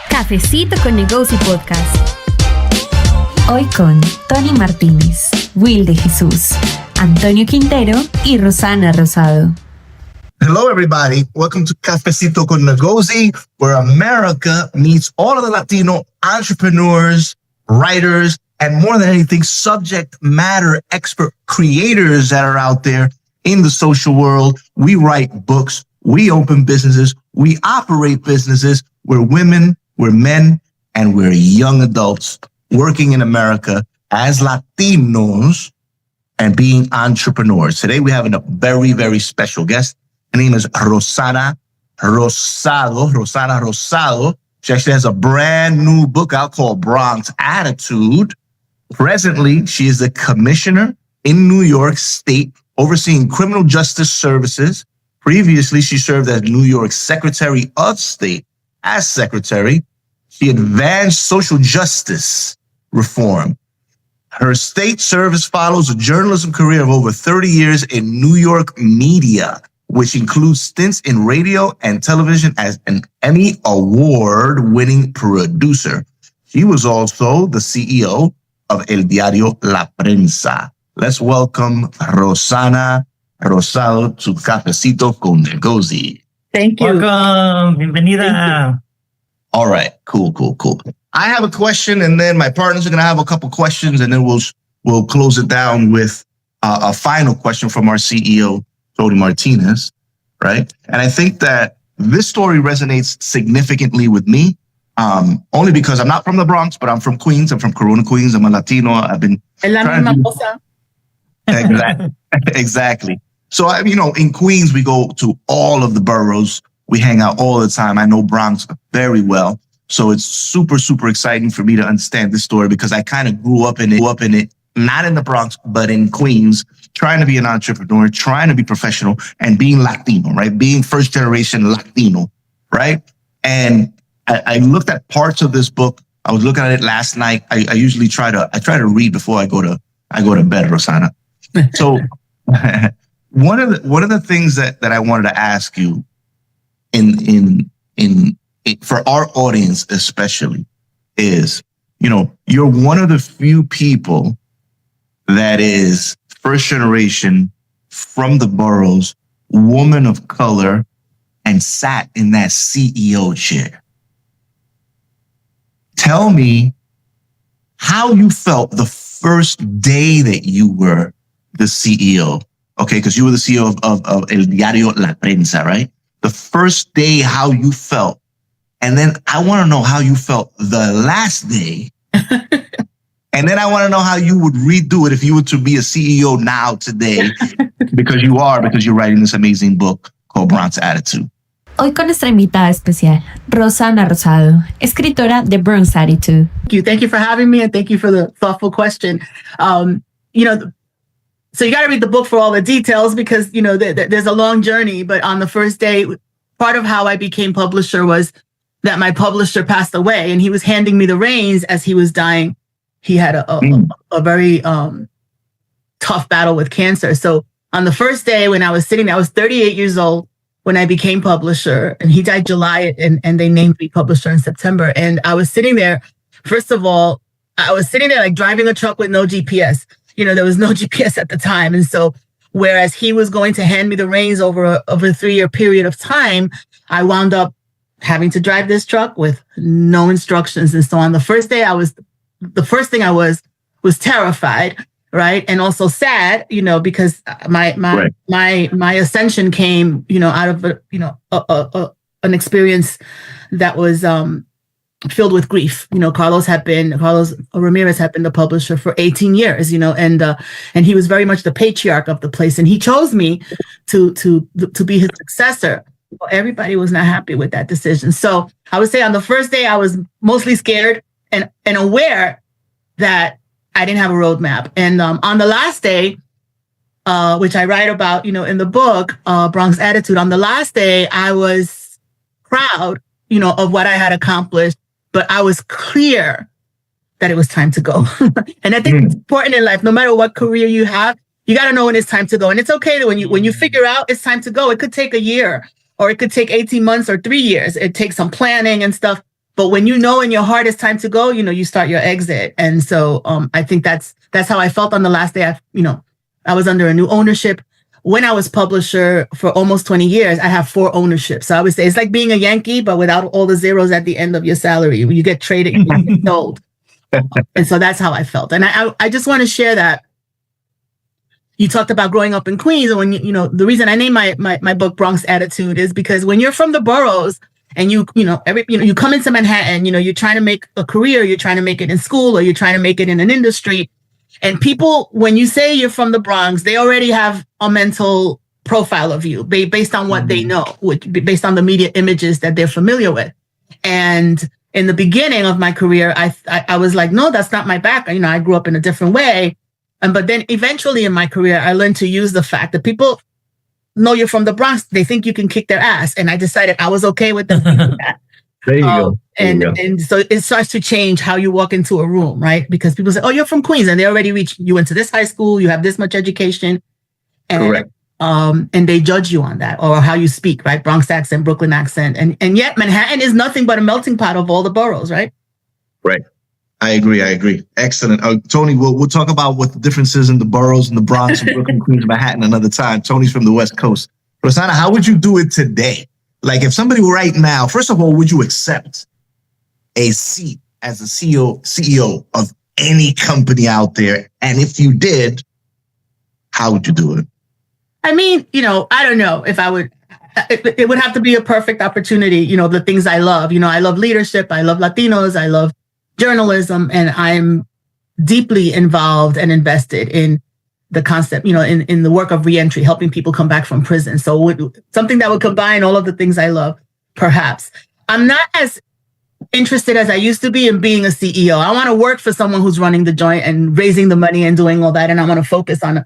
Cafecito con Negozee Podcast. Hoy con Tony Martínez, Will de Jesús, Antonio Quintero y Rossana Rosado. Hello, everybody. Welcome to Cafecito con Negozee, where America meets all of the Latino entrepreneurs, writers, and more than anything, subject matter expert creators that are out there in the social world. We write books, we open businesses, we operate businesses. We're women, we're men, and we're young adults working in America as Latinos and being entrepreneurs. Today, we have a very, very special guest. Her name is Rossana Rosado. Rossana Rosado. She actually has a brand new book out called Bronx Attitude. Presently, she is the commissioner in New York State overseeing criminal justice services. Previously, she served as New York Secretary of State. As secretary, she advanced social justice reform. Her state service follows a journalism career of over 30 years in New York media, which includes stints in radio and television as an Emmy Award-winning producer. She was also the CEO of El Diario La Prensa. Let's welcome Rossana Rosado to Cafecito con Negozee. Thank you. Welcome. Bienvenida. All right. Cool. I have a question, and then my partners are going to have a couple questions, and then we'll close it down with a final question from our CEO, Tony Martinez, right? And I think that this story resonates significantly with me, only because I'm not from the Bronx, but I'm from Queens. I'm from Corona, Queens. I'm a Latino. I've been Exactly. So, in Queens, we go to all of the boroughs. We hang out all the time. I know Bronx very well. So it's super, super exciting for me to understand this story because I kind of grew up in it, not in the Bronx, but in Queens, trying to be an entrepreneur, trying to be professional and being Latino, right? Being first generation Latino, right? And I looked at parts of this book. I was looking at it last night. I usually try to read before I go to bed, Rossana. So one of the things that I wanted to ask you in for our audience especially is, you're one of the few people that is first generation from the boroughs, woman of color, and sat in that CEO chair. Tell me how you felt the first day that you were the CEO. Okay, because you were the CEO of El Diario La Prensa, right? The first day, how you felt. And then I want to know how you felt the last day. And then I want to know how you would redo it if you were to be a CEO now today, because you're writing this amazing book called Bronx Attitude. Hoy con nuestra invitada especial, Rossana Rosado, escritora de Bronx Attitude. Thank you for having me, and thank you for the thoughtful question. So you got to read the book for all the details because, there's a long journey. But on the first day, part of how I became publisher was that my publisher passed away and he was handing me the reins as he was dying. He had a very tough battle with cancer. So on the first day when I was sitting there, I was 38 years old when I became publisher, and he died July and they named me publisher in September. And I was sitting there. First of all, I was sitting there like driving a truck with no GPS. There was no GPS at the time. And so whereas he was going to hand me the reins over a 3-year period of time, I wound up having to drive this truck with no instructions. And so on the first day, the first thing I was terrified, right? And also sad, because my ascension came, out of an experience that was filled with grief. Carlos Ramirez had been the publisher for 18 years, and he was very much the patriarch of the place. And he chose me to be his successor. Well, everybody was not happy with that decision. So I would say on the first day, I was mostly scared and aware that I didn't have a roadmap. And on the last day, which I write about, in the book, Bronx Attitude, on the last day, I was proud, of what I had accomplished, but I was clear that it was time to go. And I think it's important in life, no matter what career you have, you got to know when it's time to go. And it's okay that when you figure out it's time to go, it could take a year or it could take 18 months or 3 years. It takes some planning and stuff. But when you know in your heart it's time to go, you start your exit. And so I think that's how I felt on the last day. I was under a new ownership. When I was publisher for almost 20 years, I have 4 ownerships. So I would say it's like being a Yankee, but without all the zeros at the end of your salary. You get traded, you get sold. And so that's how I felt. And I just want to share that. You talked about growing up in Queens. And when the reason I named my book Bronx Attitude is because when you're from the boroughs and you come into Manhattan, you're trying to make a career, you're trying to make it in school, or you're trying to make it in an industry. And people, when you say you're from the Bronx, they already have a mental profile of you based on what they know, based on the media images that they're familiar with. And in the beginning of my career, I was like, no, that's not my background. I grew up in a different way. But then eventually in my career, I learned to use the fact that people know you're from the Bronx. They think you can kick their ass. And I decided I was okay with them doing that. There you go. And so it starts to change how you walk into a room, right? Because people say, oh, you're from Queens. And they already you went to this high school. You have this much education. And, Correct. And they judge you on that, or how you speak, right? Bronx accent, Brooklyn accent. And yet Manhattan is nothing but a melting pot of all the boroughs, right? Right. I agree. Excellent. Tony, we'll talk about what the difference is in the boroughs in the Bronx, and Brooklyn, Queens, Manhattan another time. Tony's from the West Coast. Rossana, how would you do it today? Like if somebody right now, first of all, would you accept a seat as a CEO of any company out there? And if you did, how would you do it? I mean, I don't know if I would. It would have to be a perfect opportunity. The things I love. I love leadership. I love Latinos. I love journalism, and I'm deeply involved and invested in the concept, in the work of reentry, helping people come back from prison. So something that would combine all of the things I love, perhaps. I'm not as interested as I used to be in being a CEO. I want to work for someone who's running the joint and raising the money and doing all that. And I want to focus on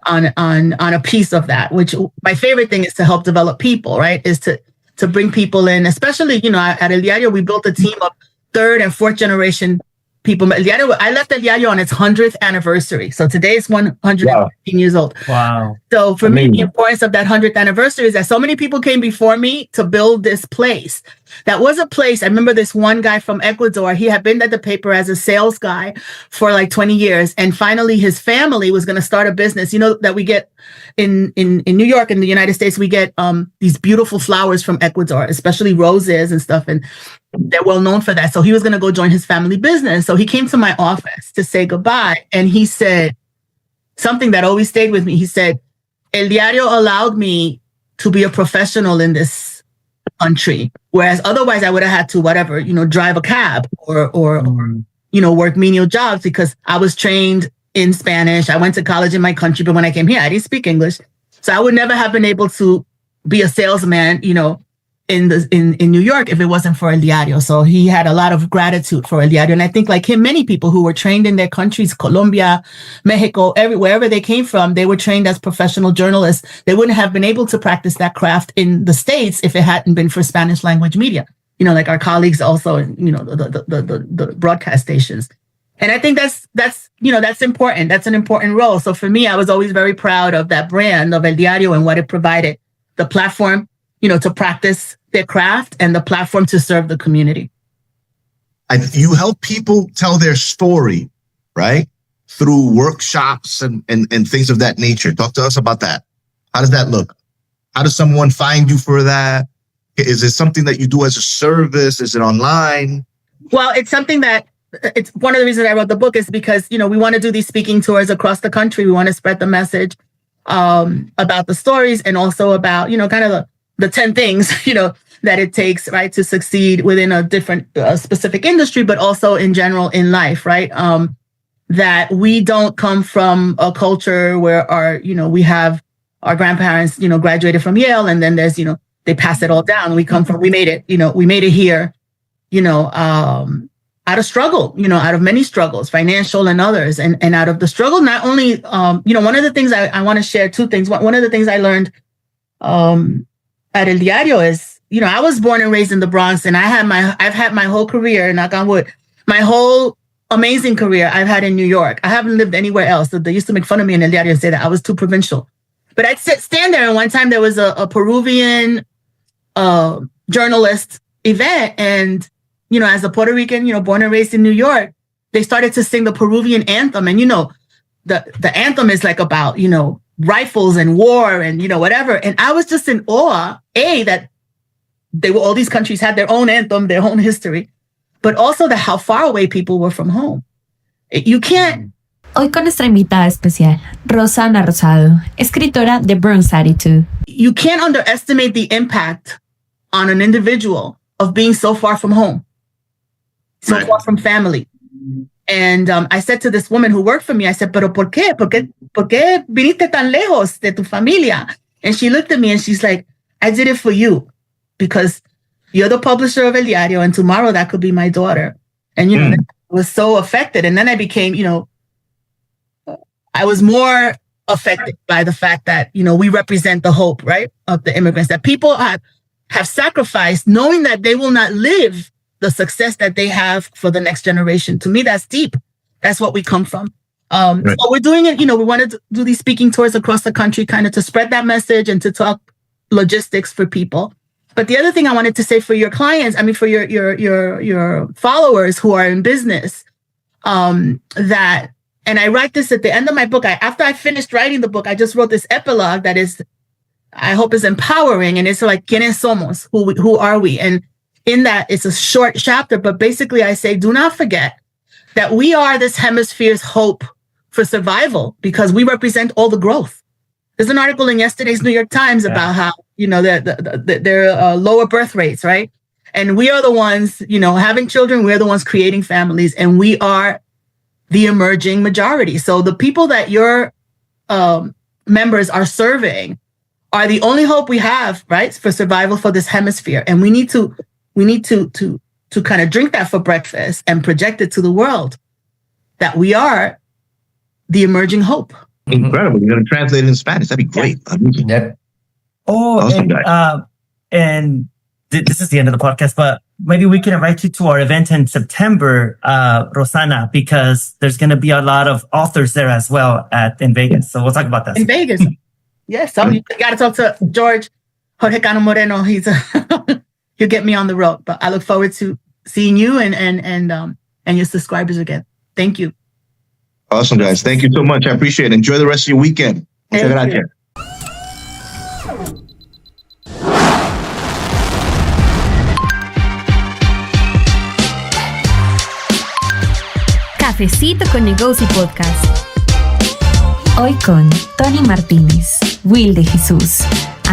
a piece of that, which my favorite thing is to help develop people, right? Is to bring people in, especially, at El Diario, we built a team of 3rd and 4th generation people. El Diario, I left El Diario on its 100th anniversary. So today is 115 years old. Wow. So for me, the importance of that 100th anniversary is that so many people came before me to build this place. That was a place. I remember this one guy from Ecuador. He had been at the paper as a sales guy for like 20 years. And finally, his family was going to start a business. That we get in New York, in the United States, we get these beautiful flowers from Ecuador, especially roses and stuff. And they're well known for that. So he was going to go join his family business. So he came to my office to say goodbye. And he said something that always stayed with me. He said, El Diario allowed me to be a professional in this country, whereas otherwise I would have had to, drive a cab or work menial jobs, because I was trained in Spanish. I went to college in my country, but when I came here, I didn't speak English. So I would never have been able to be a salesman, in New York if it wasn't for El Diario. So he had a lot of gratitude for El Diario. And I think like him, many people who were trained in their countries, Colombia, Mexico, wherever they came from, they were trained as professional journalists. They wouldn't have been able to practice that craft in the States if it hadn't been for Spanish language media, like our colleagues also, the broadcast stations. And I think that's important. That's an important role. So for me, I was always very proud of that brand of El Diario and what it provided, the platform, to practice their craft and the platform to serve the community. You help people tell their story, right? Through workshops and things of that nature. Talk to us about that. How does that look? How does someone find you for that? Is it something that you do as a service? Is it online? Well, it's something that it's one of the reasons I wrote the book is because, we want to do these speaking tours across the country. We want to spread the message about the stories, and also about, kind of the 10 things, that it takes, right, to succeed within a different specific industry, but also in general in life, right? That we don't come from a culture where we have our grandparents, graduated from Yale, and then there's, they pass it all down. We made it here, out of struggle, out of many struggles, financial and others, and out of the struggle, not only, one of the things I want to share, 2 things. One of the things I learned at El Diario is, I was born and raised in the Bronx, and I've had my whole career, knock on wood, my whole amazing career I've had in New York. I haven't lived anywhere else. They used to make fun of me in El Diario and say that I was too provincial. But I'd stand there, and one time there was a Peruvian journalist event, and, you know, as a Puerto Rican, you know, born and raised in New York, they started to sing the Peruvian anthem. And, you know, the anthem is like about, you know, rifles and war and, you know, whatever. And I was just in awe, that all these countries had their own anthem, their own history, but also how far away people were from home. You can't. Hoy con nuestra invitada especial, Rossana Rosado, escritora de Bronx Attitude. You can't underestimate the impact on an individual of being so far from home, so far from family. And I said to this woman who worked for me, I said, ¿pero por qué? ¿Por qué viniste tan lejos de tu familia? And she looked at me and she's like, I did it for you because you're the publisher of El Diario, and tomorrow that could be my daughter. And, you know, I was so affected. And then I became, you know, I was more affected by the fact that, you know, we represent the hope, right, of the immigrants, that people have sacrificed knowing that they will not live the success that they have for the next generation. To me, that's deep. That's what we come from. Right. So we're doing it, you know, we want to do these speaking tours across the country, kind of to spread that message and to talk logistics for people. But the other thing I wanted to say for your clients, I mean, for your followers who are in business, that, and I write this at the end of my book. After I finished writing the book, I just wrote this epilogue that is, I hope, is empowering. And it's like, ¿Quiénes somos? Who are we? And in that, it's a short chapter, but basically I say, do not forget that we are this hemisphere's hope for survival because we represent all the growth. There's an article in yesterday's New York Times about how, you know, there are lower birth rates, right? And we are the ones, you know, having children, we're the ones creating families, and we are the emerging majority. So the people that your members are serving are the only hope we have, right, for survival for this hemisphere. And we need to kind of drink that for breakfast and project it to the world that we are the emerging hope. Incredible. You're going to translate it in Spanish. That'd be great. Yep. Oh, awesome, and this is the end of the podcast, but maybe we can invite you to our event in September, Rossana, because there's going to be a lot of authors there as well in Vegas. So we'll talk about that. In Vegas. Yes. So you got to talk to Jorge Cano Moreno. He'll get me on the road, but I look forward to seeing you and your subscribers again. Thank you. Awesome, guys. Thank you so much. I appreciate it. Enjoy the rest of your weekend. Muchas gracias. Cafecito con Negozee Podcast. Hoy con Tony Martínez, Will de Jesús,